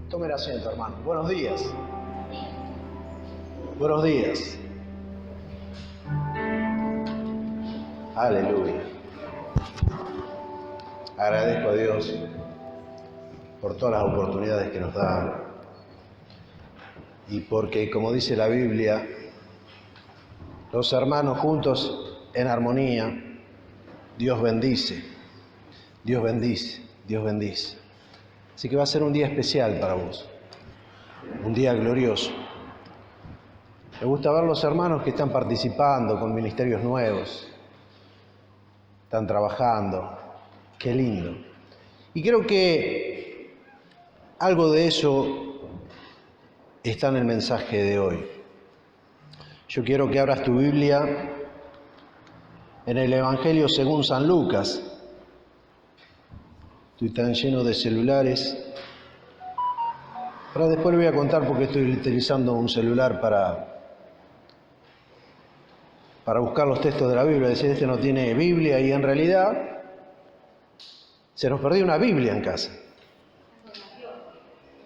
Tomen asiento, hermano. Buenos días. Buenos días. Aleluya. Agradezco a Dios por todas las oportunidades que nos da y porque, como dice la Biblia, los hermanos juntos en armonía, Dios bendice, Dios bendice, Dios bendice. Así que va a ser un día especial para vos, un día glorioso. Me gusta ver los hermanos que están participando con ministerios nuevos, están trabajando, qué lindo. Y creo que algo de eso está en el mensaje de hoy. Yo quiero que abras tu Biblia en el Evangelio según San Lucas. Estoy tan lleno de celulares. Ahora después le voy a contar porque estoy utilizando un celular para buscar los textos de la Biblia. Decir, este no tiene Biblia, y en realidad se nos perdió una Biblia en casa.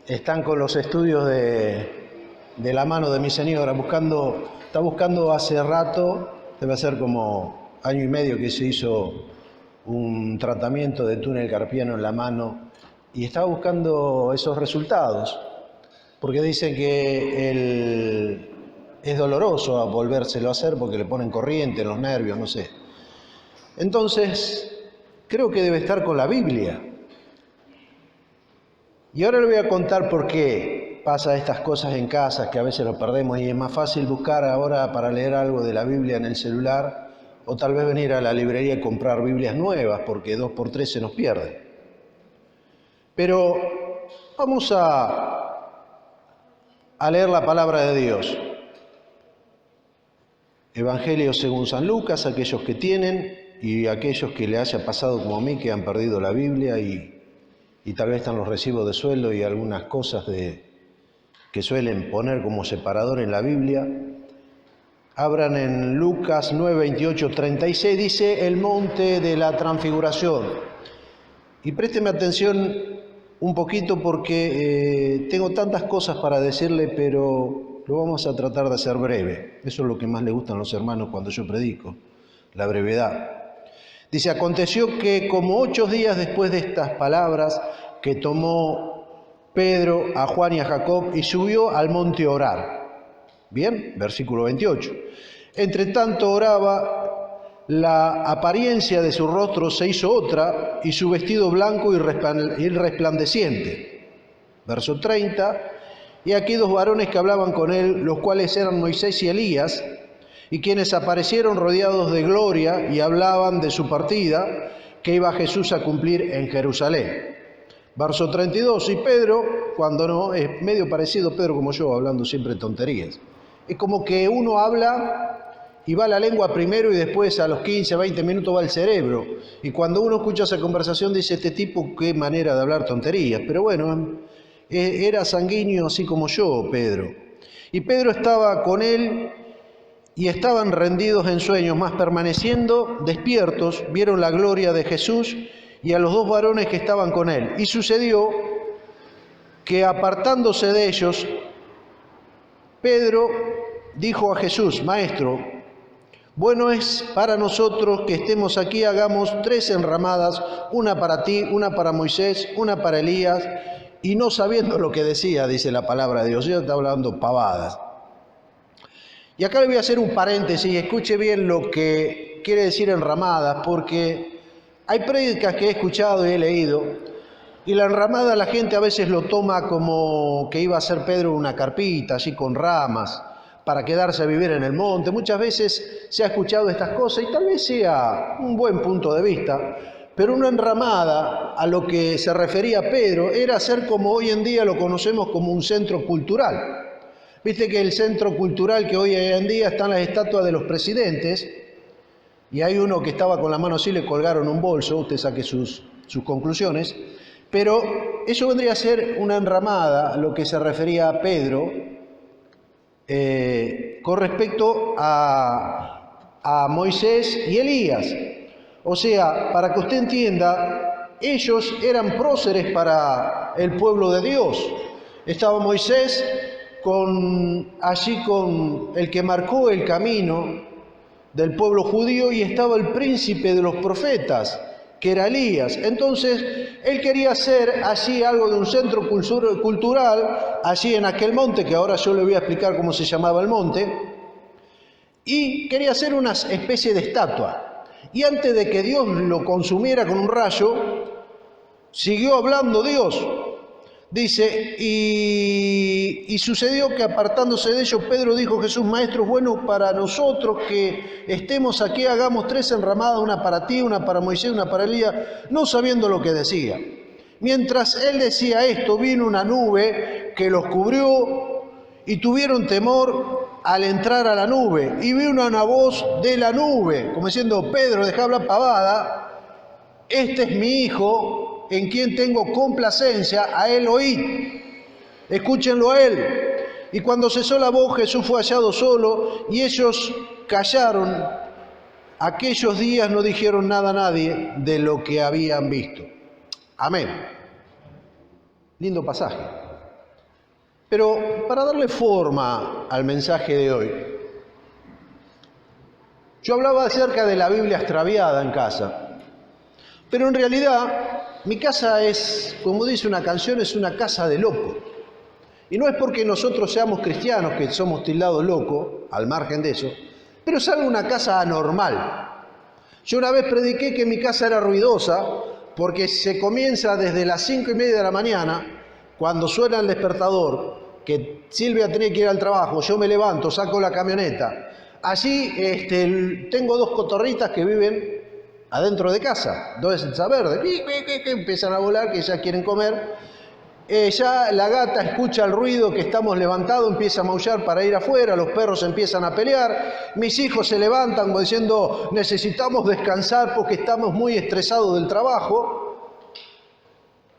Están con los estudios de la mano de mi señora, está buscando hace rato, debe ser como año y medio que se hizo un tratamiento de túnel carpiano en la mano, y estaba buscando esos resultados, porque dicen que es doloroso a volvérselo a hacer porque le ponen corriente en los nervios, no sé. Entonces, creo que debe estar con la Biblia. Y ahora le voy a contar por qué pasa estas cosas en casa, que a veces lo perdemos, y es más fácil buscar ahora para leer algo de la Biblia en el celular, o tal vez venir a la librería y comprar Biblias nuevas, porque 2x3 se nos pierde. Pero vamos a leer la palabra de Dios. Evangelio según San Lucas, aquellos que tienen y aquellos que le haya pasado como a mí, que han perdido la Biblia y tal vez están los recibos de sueldo y algunas cosas que suelen poner como separador en la Biblia. Abran en Lucas 9, 28, 36, dice el monte de la transfiguración. Y présteme atención un poquito porque tengo tantas cosas para decirle, pero lo vamos a tratar de hacer breve. Eso es lo que más le gustan a los hermanos cuando yo predico, la brevedad. Dice, aconteció que como 8 días después de estas palabras, que tomó Pedro a Juan y a Jacob y subió al monte a orar. Bien, versículo 28. Entre tanto oraba, la apariencia de su rostro se hizo otra y su vestido blanco y resplandeciente. Verso 30. Y aquí 2 varones que hablaban con él, los cuales eran Moisés y Elías, y quienes aparecieron rodeados de gloria y hablaban de su partida, que iba Jesús a cumplir en Jerusalén. Verso 32. Y Pedro, cuando no, es medio parecido Pedro como yo, hablando siempre tonterías. Es como que uno habla y va la lengua primero y después a los 15, 20 minutos va el cerebro. Y cuando uno escucha esa conversación dice, este tipo, qué manera de hablar tonterías. Pero bueno, era sanguíneo así como yo, Pedro. Y Pedro estaba con él y estaban rendidos en sueños, mas permaneciendo despiertos, vieron la gloria de Jesús y a los 2 varones que estaban con él. Y sucedió que apartándose de ellos, Pedro dijo a Jesús, Maestro, bueno es para nosotros que estemos aquí, hagamos 3 enramadas, una para ti, una para Moisés, una para Elías, y no sabiendo lo que decía, dice la palabra de Dios, ya está hablando pavadas. Y acá le voy a hacer un paréntesis, escuche bien lo que quiere decir enramadas, porque hay prédicas que he escuchado y he leído, y la enramada la gente a veces lo toma como que iba a ser Pedro una carpita, así con ramas, para quedarse a vivir en el monte. Muchas veces se ha escuchado estas cosas y tal vez sea un buen punto de vista, pero una enramada, a lo que se refería Pedro, era ser como hoy en día lo conocemos como un centro cultural. Viste que el centro cultural que hoy en día están las estatuas de los presidentes, y hay uno que estaba con la mano así, le colgaron un bolso, usted saque sus conclusiones. Pero eso vendría a ser una enramada a lo que se refería a Pedro con respecto a Moisés y Elías. O sea, para que usted entienda, ellos eran próceres para el pueblo de Dios. Estaba Moisés allí con el que marcó el camino del pueblo judío, y estaba el príncipe de los profetas, que era Elías. Entonces, él quería hacer allí algo de un centro cultural, allí en aquel monte, que ahora yo le voy a explicar cómo se llamaba el monte, y quería hacer una especie de estatua. Y antes de que Dios lo consumiera con un rayo, siguió hablando Dios. Dice, y sucedió que apartándose de ellos, Pedro dijo: Jesús, Maestro, es bueno para nosotros que estemos aquí, hagamos 3 enramadas, una para ti, una para Moisés, una para Elías, no sabiendo lo que decía. Mientras él decía esto, vino una nube que los cubrió, y tuvieron temor al entrar a la nube. Y vino una voz de la nube, como diciendo: Pedro, deja hablar pavada, este es mi hijo, en quien tengo complacencia, a él oíd, escúchenlo a él. Y cuando cesó la voz, Jesús fue hallado solo, y ellos callaron. Aquellos días no dijeron nada a nadie de lo que habían visto. Amén. Lindo pasaje. Pero para darle forma al mensaje de hoy, yo hablaba acerca de la Biblia extraviada en casa, pero en realidad mi casa es, como dice una canción, es una casa de locos. Y no es porque nosotros seamos cristianos que somos tildados locos, al margen de eso, pero es algo, una casa anormal. Yo una vez prediqué que mi casa era ruidosa porque se comienza desde las 5:30 de la mañana, cuando suena el despertador, que Silvia tiene que ir al trabajo, yo me levanto, saco la camioneta. Allí tengo 2 cotorritas que viven adentro de casa, 2 de verdes, que empiezan a volar, que ya quieren comer. Ya la gata escucha el ruido que estamos levantados, empieza a maullar para ir afuera, los perros empiezan a pelear, mis hijos se levantan como diciendo: necesitamos descansar porque estamos muy estresados del trabajo.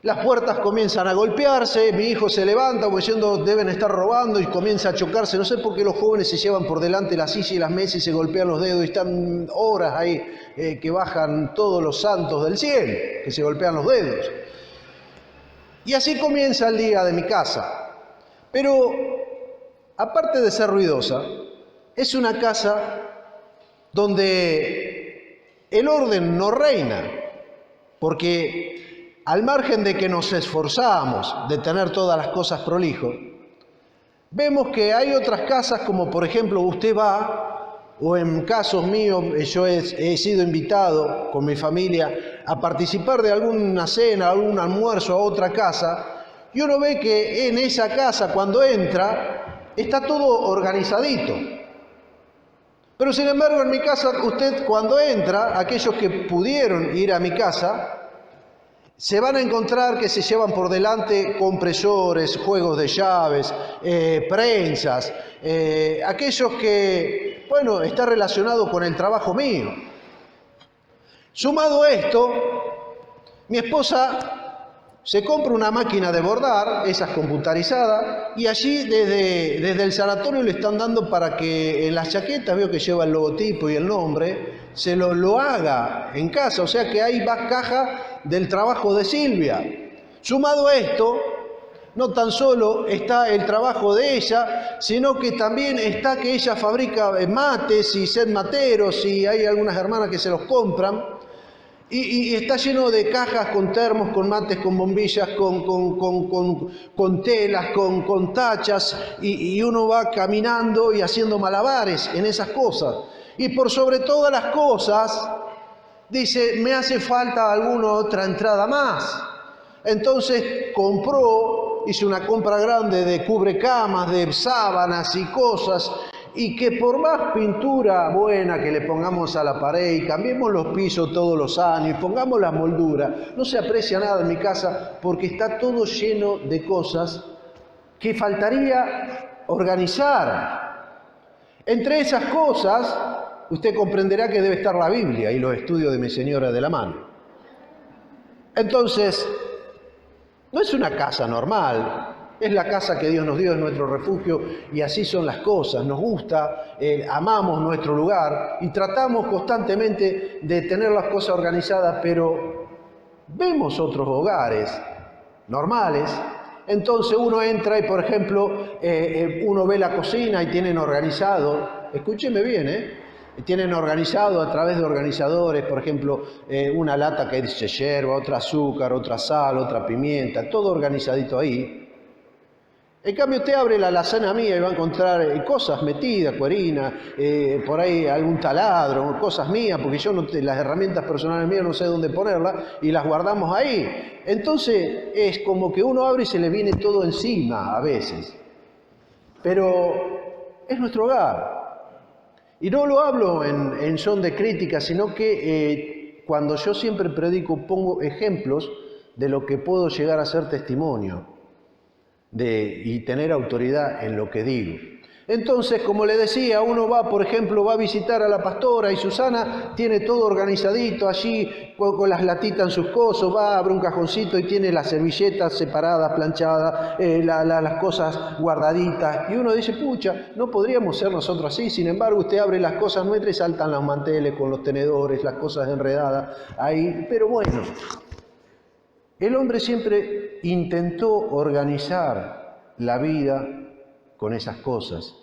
Las puertas comienzan a golpearse, mi hijo se levanta como diciendo: deben estar robando, y comienza a chocarse. No sé por qué los jóvenes se llevan por delante las sillas y las mesas y se golpean los dedos, y están horas ahí que bajan todos los santos del cielo, que se golpean los dedos. Y así comienza el día de mi casa. Pero, aparte de ser ruidosa, es una casa donde el orden no reina, porque al margen de que nos esforzamos de tener todas las cosas prolijo, vemos que hay otras casas, como por ejemplo usted va, o en casos míos, yo he sido invitado con mi familia a participar de alguna cena, algún almuerzo a otra casa, y uno ve que en esa casa, cuando entra, está todo organizadito. Pero sin embargo, en mi casa, usted cuando entra, aquellos que pudieron ir a mi casa, se van a encontrar que se llevan por delante compresores, juegos de llaves, prensas, aquellos que, bueno, está relacionado con el trabajo mío. Sumado a esto, mi esposa se compra una máquina de bordar, esas computarizadas, y allí desde el sanatorio le están dando para que en las chaquetas, veo que lleva el logotipo y el nombre, se lo haga en casa, o sea que hay más caja del trabajo de Silvia. Sumado a esto, no tan solo está el trabajo de ella, sino que también está que ella fabrica mates y set materos, y hay algunas hermanas que se los compran. Y está lleno de cajas con termos, con mates, con bombillas, con telas, con tachas, y uno va caminando y haciendo malabares en esas cosas. Y por sobre todas las cosas, dice, me hace falta alguna otra entrada más. Entonces hizo una compra grande de cubrecamas, de sábanas y cosas, y que por más pintura buena que le pongamos a la pared y cambiemos los pisos todos los años y pongamos las molduras, no se aprecia nada en mi casa porque está todo lleno de cosas que faltaría organizar. Entre esas cosas, usted comprenderá que debe estar la Biblia y los estudios de mi señora de la mano. Entonces, no es una casa normal. Es la casa que Dios nos dio, es nuestro refugio, y así son las cosas. Nos gusta, amamos nuestro lugar y tratamos constantemente de tener las cosas organizadas, pero vemos otros hogares normales Entonces uno entra y, por ejemplo, uno ve la cocina y tienen organizado, escúcheme bien, tienen organizado a través de organizadores, por ejemplo, una lata que dice yerba, otra azúcar, otra sal, otra pimienta, todo organizadito ahí. En cambio, usted abre la alacena mía y va a encontrar cosas metidas, cuerina, por ahí algún taladro, cosas mías, porque yo las herramientas personales mías no sé dónde ponerlas y las guardamos ahí. Entonces es como que uno abre y se le viene todo encima a veces. Pero es nuestro hogar. Y no lo hablo en son de crítica, sino que cuando yo siempre predico pongo ejemplos de lo que puedo llegar a ser testimonio. Y tener autoridad en lo que digo. Entonces, como le decía, uno va, por ejemplo, va a visitar a la pastora y Susana tiene todo organizadito allí, con las latitas en sus cosos, va, abre un cajoncito y tiene las servilletas separadas, planchadas, las cosas guardaditas. Y uno dice, pucha, no podríamos ser nosotros así. Sin embargo, usted abre las cosas nuestras y saltan los manteles con los tenedores, las cosas enredadas ahí. Pero bueno, el hombre siempre intentó organizar la vida con esas cosas,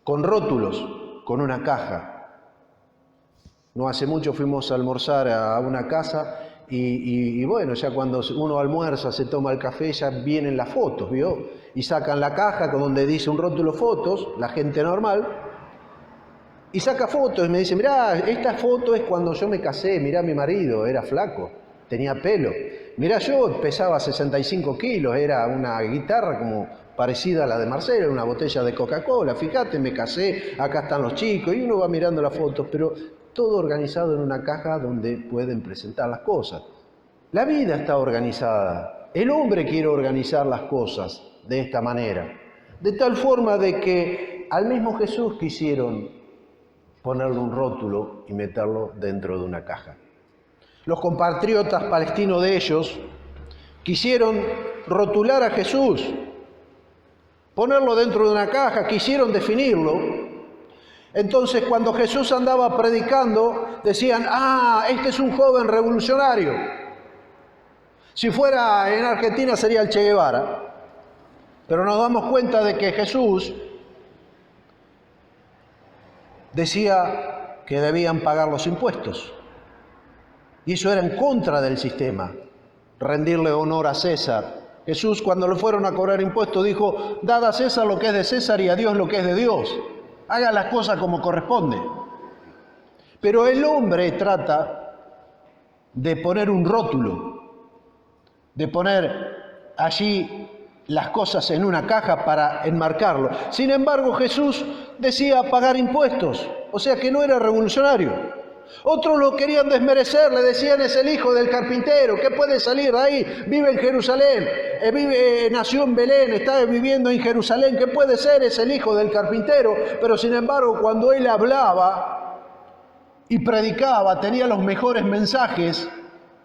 con rótulos, con una caja. No hace mucho fuimos a almorzar a una casa y bueno, ya cuando uno almuerza, se toma el café, ya vienen las fotos, ¿vio? Y sacan la caja con donde dice un rótulo fotos, la gente normal, y saca fotos y me dice, mirá, esta foto es cuando yo me casé, mirá mi marido, era flaco, tenía pelo. Mirá, yo pesaba 65 kilos, era una guitarra como parecida a la de Marcelo, una botella de Coca-Cola. Fíjate, me casé, acá están los chicos, y uno va mirando las fotos, pero todo organizado en una caja donde pueden presentar las cosas. La vida está organizada. El hombre quiere organizar las cosas de esta manera. De tal forma de que al mismo Jesús quisieron ponerle un rótulo y meterlo dentro de una caja. Los compatriotas palestinos de ellos quisieron rotular a Jesús, ponerlo dentro de una caja, quisieron definirlo. Entonces, cuando Jesús andaba predicando, decían, este es un joven revolucionario. Si fuera en Argentina sería el Che Guevara. Pero nos damos cuenta de que Jesús decía que debían pagar los impuestos. Y eso era en contra del sistema, rendirle honor a César. Jesús, cuando le fueron a cobrar impuestos, dijo, dad a César lo que es de César y a Dios lo que es de Dios. Hagan las cosas como corresponde. Pero el hombre trata de poner un rótulo, de poner allí las cosas en una caja para enmarcarlo. Sin embargo, Jesús decía pagar impuestos, o sea que no era revolucionario. Otros lo querían desmerecer, le decían es el hijo del carpintero, ¿qué puede salir de ahí? Vive en Jerusalén, nació en Belén, está viviendo en Jerusalén, ¿qué puede ser? Es el hijo del carpintero. Pero sin embargo, cuando él hablaba y predicaba, tenía los mejores mensajes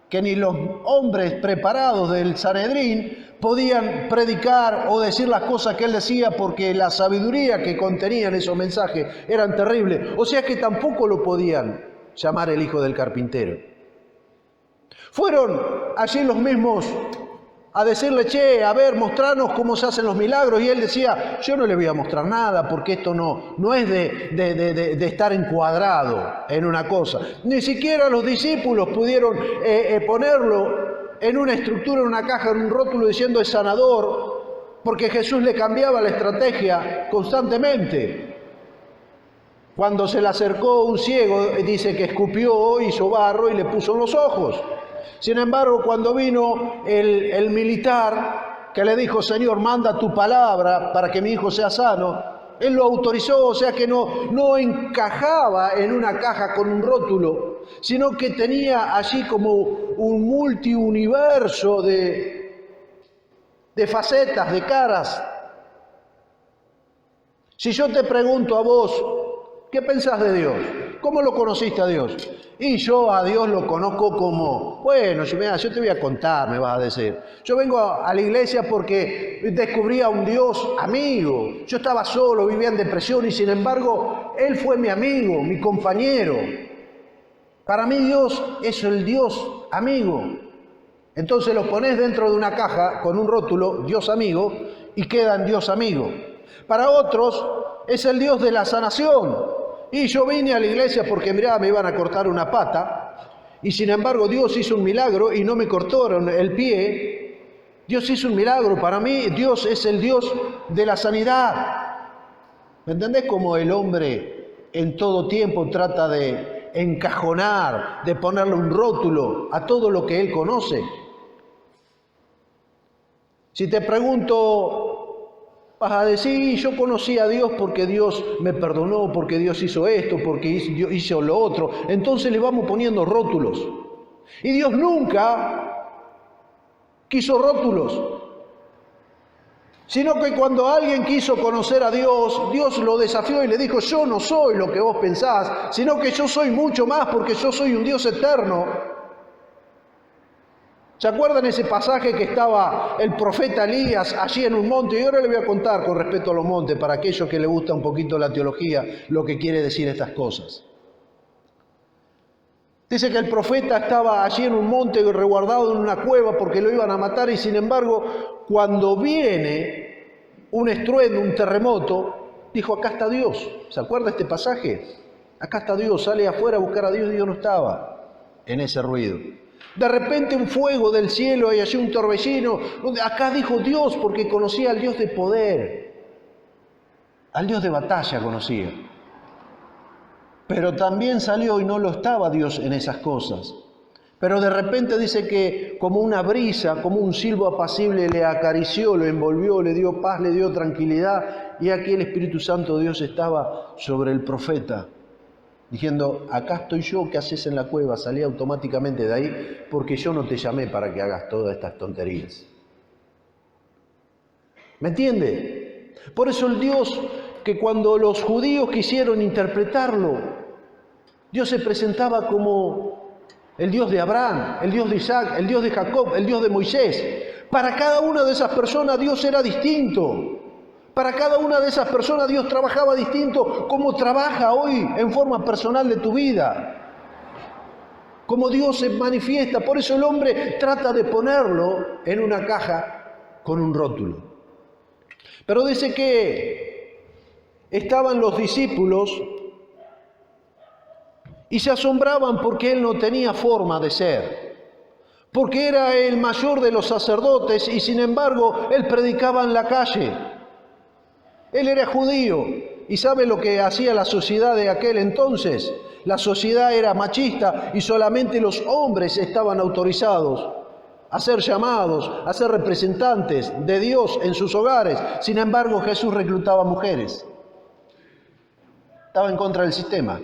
que ni los hombres preparados del Sanedrín podían predicar o decir las cosas que él decía, porque la sabiduría que contenían esos mensajes eran terribles. O sea que tampoco lo podían llamar el hijo del carpintero. Fueron allí los mismos a decirle, che, a ver, mostranos cómo se hacen los milagros. Y él decía, yo no le voy a mostrar nada, porque esto no es de estar encuadrado en una cosa. Ni siquiera los discípulos pudieron ponerlo en una estructura, en una caja, en un rótulo diciendo es sanador, porque Jesús le cambiaba la estrategia constantemente. Cuando se le acercó un ciego, dice que escupió, hizo barro y le puso en los ojos. Sin embargo, cuando vino el militar que le dijo, Señor, manda tu palabra para que mi hijo sea sano, él lo autorizó, o sea que no encajaba en una caja con un rótulo, sino que tenía allí como un multiuniverso de facetas, de caras. Si yo te pregunto a vos, ¿qué pensás de Dios? ¿Cómo lo conociste a Dios? Y yo a Dios lo conozco como, bueno, yo te voy a contar, me vas a decir. Yo vengo a la iglesia porque descubrí a un Dios amigo. Yo estaba solo, vivía en depresión y sin embargo, Él fue mi amigo, mi compañero. Para mí Dios es el Dios amigo. Entonces los pones dentro de una caja con un rótulo, Dios amigo, y quedan Dios amigo. Para otros es el Dios de la sanación. Y yo vine a la iglesia porque, mirá, me iban a cortar una pata, y sin embargo Dios hizo un milagro y no me cortaron el pie. Dios hizo un milagro. Para mí Dios es el Dios de la sanidad. ¿Me entendés cómo el hombre en todo tiempo trata de encajonar, de ponerle un rótulo a todo lo que él conoce? Si te pregunto, vas a decir, yo conocí a Dios porque Dios me perdonó, porque Dios hizo esto, porque hizo lo otro. Entonces le vamos poniendo rótulos. Y Dios nunca quiso rótulos, sino que cuando alguien quiso conocer a Dios, Dios lo desafió y le dijo, yo no soy lo que vos pensás, sino que yo soy mucho más porque yo soy un Dios eterno. ¿Se acuerdan ese pasaje que estaba el profeta Elías allí en un monte? Y ahora le voy a contar con respecto a los montes, para aquellos que les gusta un poquito la teología, lo que quiere decir estas cosas. Dice que el profeta estaba allí en un monte resguardado en una cueva porque lo iban a matar, y sin embargo, cuando viene un estruendo, un terremoto, dijo, acá está Dios. ¿Se acuerda este pasaje? Acá está Dios. Sale afuera a buscar a Dios y Dios no estaba en ese ruido. De repente un fuego del cielo y allí un torbellino. Acá dijo Dios, porque conocía al Dios de poder, al Dios de batalla conocía. Pero también salió y no lo estaba Dios en esas cosas. Pero de repente dice que como una brisa, como un silbo apacible le acarició, lo envolvió, le dio paz, le dio tranquilidad. Y aquí el Espíritu Santo de Dios estaba sobre el profeta, diciendo, acá estoy yo, ¿qué haces en la cueva? Salí automáticamente de ahí porque yo no te llamé para que hagas todas estas tonterías. ¿Me entiende? Por eso el Dios que cuando los judíos quisieron interpretarlo, Dios se presentaba como el Dios de Abraham, el Dios de Isaac, el Dios de Jacob, el Dios de Moisés. Para cada una de esas personas Dios era distinto. Para cada una de esas personas Dios trabajaba distinto, como trabaja hoy en forma personal de tu vida. Como Dios se manifiesta. Por eso el hombre trata de ponerlo en una caja con un rótulo. Pero dice que estaban los discípulos y se asombraban porque él no tenía forma de ser. Porque era el mayor de los sacerdotes y sin embargo él predicaba en la calle. Él era judío y ¿sabe lo que hacía la sociedad de aquel entonces? La sociedad era machista y solamente los hombres estaban autorizados a ser llamados, a ser representantes de Dios en sus hogares. Sin embargo, Jesús reclutaba mujeres. Estaba en contra del sistema.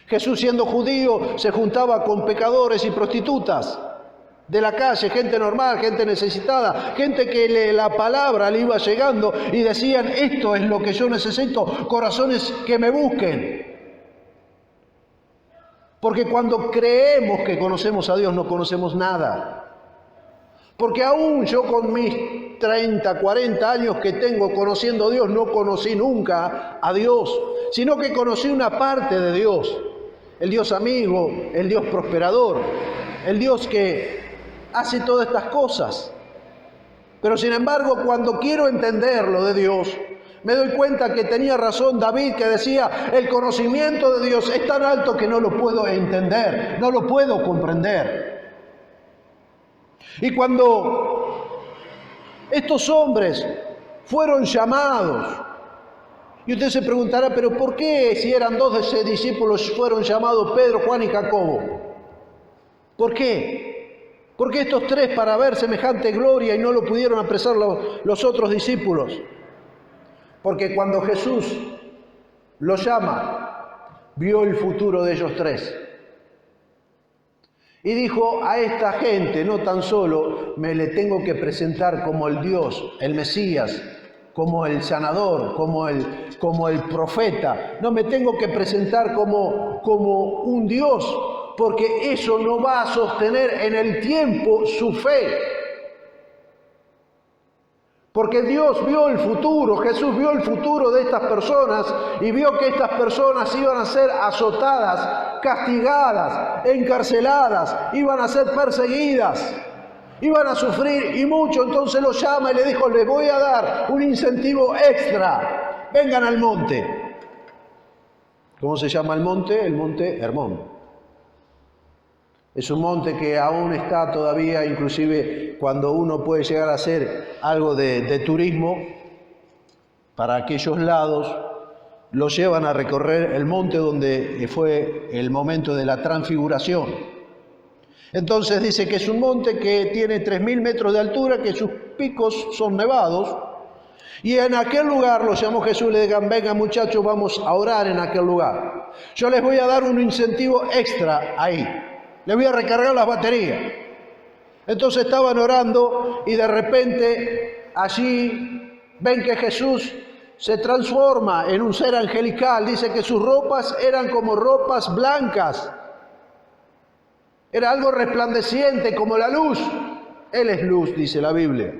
Jesús, siendo judío, se juntaba con pecadores y prostitutas de la calle, gente normal, gente necesitada, gente que la palabra le iba llegando y decían, esto es lo que yo necesito, corazones que me busquen. Porque cuando creemos que conocemos a Dios, no conocemos nada. Porque aún yo con mis 30, 40 años que tengo conociendo a Dios, no conocí nunca a Dios, sino que conocí una parte de Dios. El Dios amigo, el Dios prosperador, el Dios que hace todas estas cosas. Pero sin embargo, cuando quiero entender lo de Dios, me doy cuenta que tenía razón David, que decía, el conocimiento de Dios es tan alto que no lo puedo entender, no lo puedo comprender. Y cuando estos hombres fueron llamados, y usted se preguntará, pero ¿por qué si eran 2 de esos discípulos fueron llamados Pedro, Juan y Jacobo? ¿Por qué? ¿Por qué estos 3 para ver semejante gloria y no lo pudieron apresar los otros discípulos? Porque cuando Jesús los llama, vio el futuro de ellos 3. Y dijo, a esta gente no tan solo me le tengo que presentar como el Dios, el Mesías, como el sanador, como el profeta. No me tengo que presentar como un Dios, porque eso no va a sostener en el tiempo su fe. Porque Dios vio el futuro, Jesús vio el futuro de estas personas y vio que estas personas iban a ser azotadas, castigadas, encarceladas, iban a ser perseguidas, iban a sufrir y mucho. Entonces los llama y le dijo: les voy a dar un incentivo extra, vengan al monte. ¿Cómo se llama el monte? El monte Hermón. Es un monte que aún está todavía, inclusive cuando uno puede llegar a hacer algo de turismo para aquellos lados, lo llevan a recorrer el monte donde fue el momento de la transfiguración. Entonces dice que es un monte que tiene 3000 metros de altura, que sus picos son nevados, y en aquel lugar los llamó Jesús y le digan: vengan muchachos, vamos a orar en aquel lugar. Yo les voy a dar un incentivo extra ahí. Le voy a recargar las baterías. Entonces estaban orando y de repente allí ven que Jesús se transforma en un ser angelical. Dice que sus ropas eran como ropas blancas. Era algo resplandeciente como la luz. Él es luz, dice la Biblia,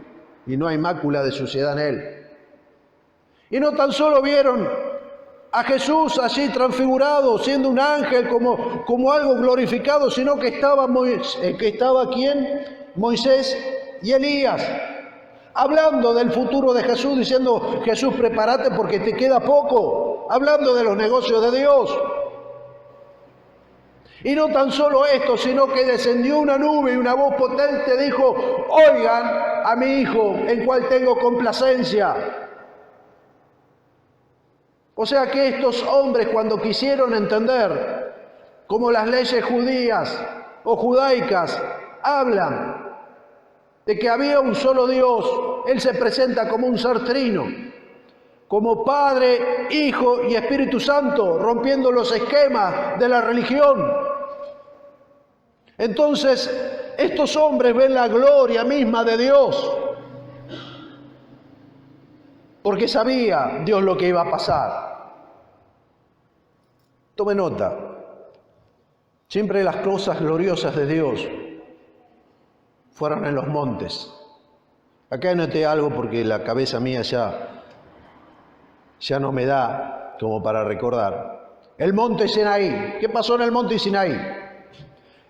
y no hay mácula de suciedad en él. Y no tan solo vieron a Jesús allí transfigurado, siendo un ángel, como algo glorificado, sino que estaba ¿quién? Moisés y Elías, hablando del futuro de Jesús, diciendo: Jesús, prepárate porque te queda poco, hablando de los negocios de Dios. Y no tan solo esto, sino que descendió una nube y una voz potente dijo: oigan a mi Hijo, en cual tengo complacencia. O sea que estos hombres, cuando quisieron entender cómo las leyes judías o judaicas hablan de que había un solo Dios, Él se presenta como un ser trino, como Padre, Hijo y Espíritu Santo, rompiendo los esquemas de la religión. Entonces, estos hombres ven la gloria misma de Dios, porque sabía Dios lo que iba a pasar. Tome nota, siempre las cosas gloriosas de Dios fueron en los montes. Acá anoté algo porque la cabeza mía ya no me da como para recordar. El monte Sinaí. ¿Qué pasó en el monte Sinaí?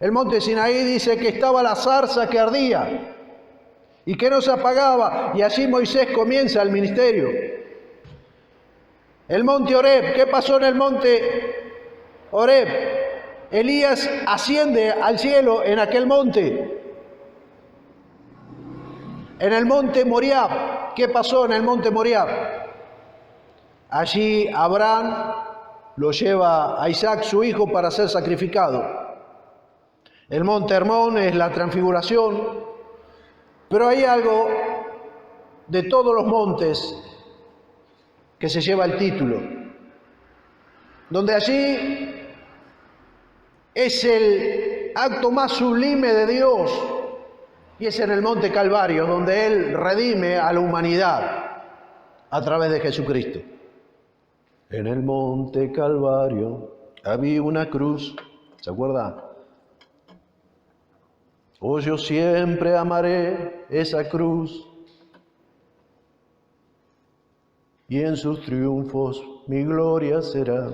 El monte Sinaí dice que estaba la zarza que ardía y que no se apagaba, y allí Moisés comienza el ministerio. El monte Horeb. ¿Qué pasó en el monte Horeb? Elías asciende al cielo en aquel monte. En el monte Moriab. ¿Qué pasó en el monte Moriab? Allí Abraham lo lleva a Isaac, su hijo, para ser sacrificado. El monte Hermón es la transfiguración. Pero hay algo de todos los montes que se lleva el título, donde allí es el acto más sublime de Dios, y es en el monte Calvario, donde Él redime a la humanidad a través de Jesucristo. En el monte Calvario había una cruz, ¿se acuerda? Oh, yo siempre amaré esa cruz, y en sus triunfos mi gloria será.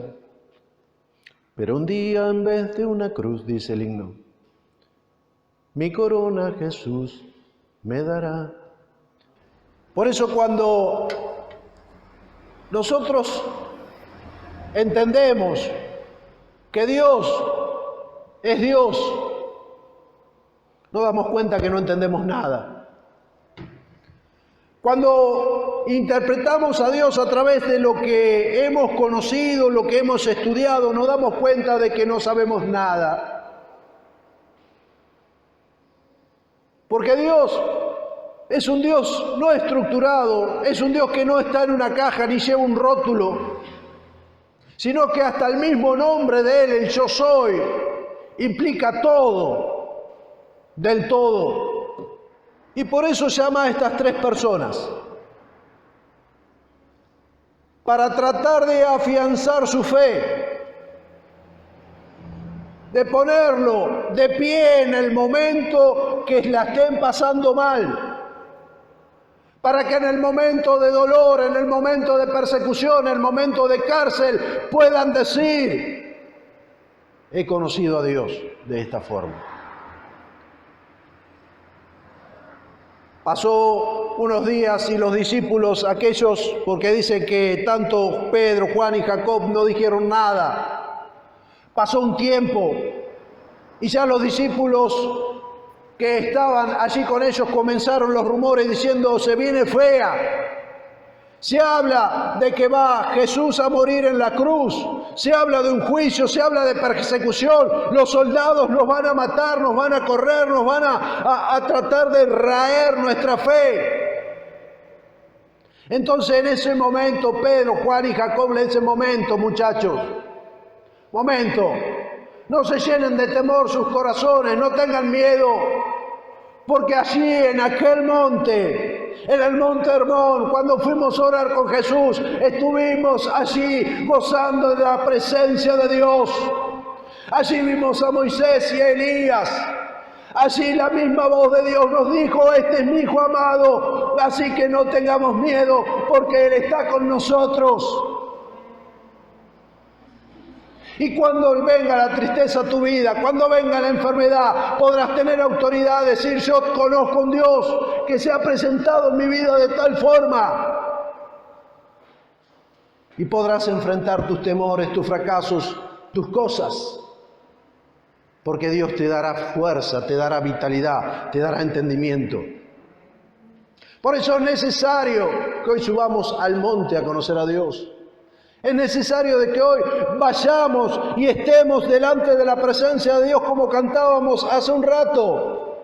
Pero un día, en vez de una cruz, dice el himno, mi corona Jesús me dará. Por eso, cuando nosotros entendemos que Dios es Dios, nos damos cuenta que no entendemos nada. Cuando interpretamos a Dios a través de lo que hemos conocido, lo que hemos estudiado, nos damos cuenta de que no sabemos nada. Porque Dios es un Dios no estructurado, es un Dios que no está en una caja ni lleva un rótulo, sino que hasta el mismo nombre de Él, el Yo Soy, implica todo, del todo. Y por eso llama a estas tres personas, para tratar de afianzar su fe, de ponerlo de pie en el momento que la estén pasando mal, para que en el momento de dolor, en el momento de persecución, en el momento de cárcel, puedan decir: he conocido a Dios de esta forma. Pasó unos días y los discípulos, aquellos, porque dicen que tanto Pedro, Juan y Jacob no dijeron nada. Pasó un tiempo y ya los discípulos que estaban allí con ellos comenzaron los rumores diciendo: se viene fea. Se habla de que va Jesús a morir en la cruz, se habla de un juicio, se habla de persecución, los soldados nos van a matar, nos van a correr, nos van a tratar de raer nuestra fe. Entonces en ese momento Pedro, Juan y Jacob le dicen: momento, muchachos, momento, no se llenen de temor sus corazones, no tengan miedo, porque allí en aquel monte, en el monte Hermón, cuando fuimos a orar con Jesús, estuvimos allí gozando de la presencia de Dios. Allí vimos a Moisés y a Elías. Allí la misma voz de Dios nos dijo: este es mi Hijo amado, así que no tengamos miedo, porque Él está con nosotros. Y cuando venga la tristeza a tu vida, cuando venga la enfermedad, podrás tener autoridad, decir: yo conozco un Dios que se ha presentado en mi vida de tal forma. Y podrás enfrentar tus temores, tus fracasos, tus cosas. Porque Dios te dará fuerza, te dará vitalidad, te dará entendimiento. Por eso es necesario que hoy subamos al monte a conocer a Dios. Es necesario de que hoy vayamos y estemos delante de la presencia de Dios como cantábamos hace un rato.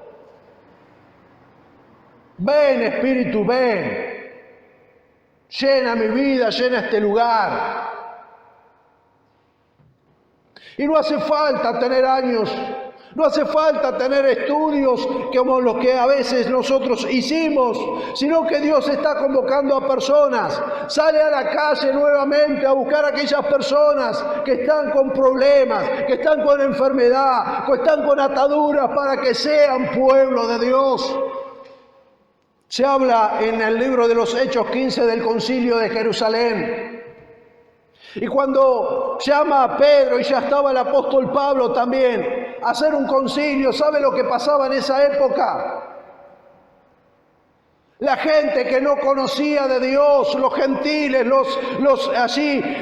Ven, Espíritu, ven. Llena mi vida, llena este lugar. Y no hace falta tener años, no hace falta tener estudios como los que a veces nosotros hicimos, sino que Dios está convocando a personas. Sale a la calle nuevamente a buscar a aquellas personas que están con problemas, que están con enfermedad, que están con ataduras, para que sean pueblo de Dios. Se habla en el libro de los Hechos 15 del Concilio de Jerusalén. Y cuando llama a Pedro, y ya estaba el apóstol Pablo también, a hacer un concilio, ¿sabe lo que pasaba en esa época? La gente que no conocía de Dios, los gentiles,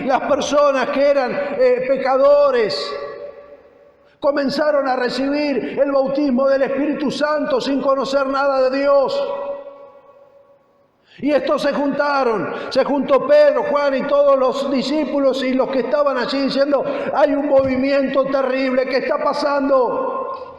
las personas que eran pecadores, comenzaron a recibir el bautismo del Espíritu Santo sin conocer nada de Dios. Y estos se juntó Pedro, Juan y todos los discípulos y los que estaban allí diciendo: hay un movimiento terrible que está pasando.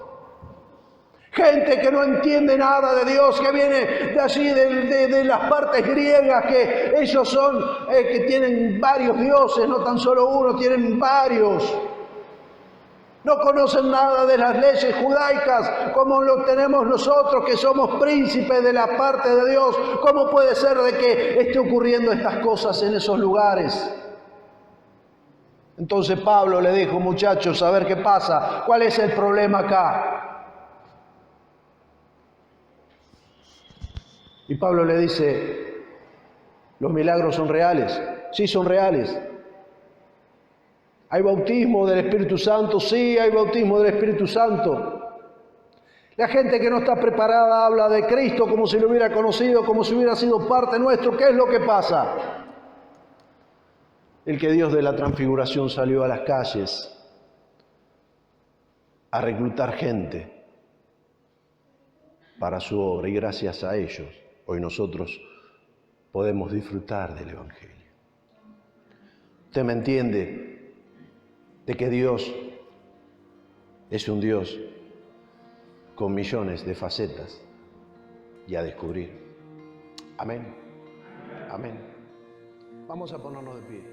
Gente que no entiende nada de Dios, que viene de allí, de las partes griegas, que ellos son, que tienen varios dioses, no tan solo uno, tienen varios. No conocen nada de las leyes judaicas como lo tenemos nosotros, que somos príncipes de la parte de Dios. ¿Cómo puede ser de que esté ocurriendo estas cosas en esos lugares? Entonces Pablo le dijo: muchachos, a ver qué pasa, ¿cuál es el problema acá? Y Pablo le dice: ¿los milagros son reales? Sí, son reales. ¿Hay bautismo del Espíritu Santo? Sí, hay bautismo del Espíritu Santo. La gente que no está preparada habla de Cristo como si lo hubiera conocido, como si hubiera sido parte nuestro. ¿Qué es lo que pasa? El que Dios de la transfiguración salió a las calles a reclutar gente para su obra, y gracias a ellos hoy nosotros podemos disfrutar del Evangelio. ¿Usted me entiende? De que Dios es un Dios con millones de facetas y a descubrir. Amén. Amén. Vamos a ponernos de pie.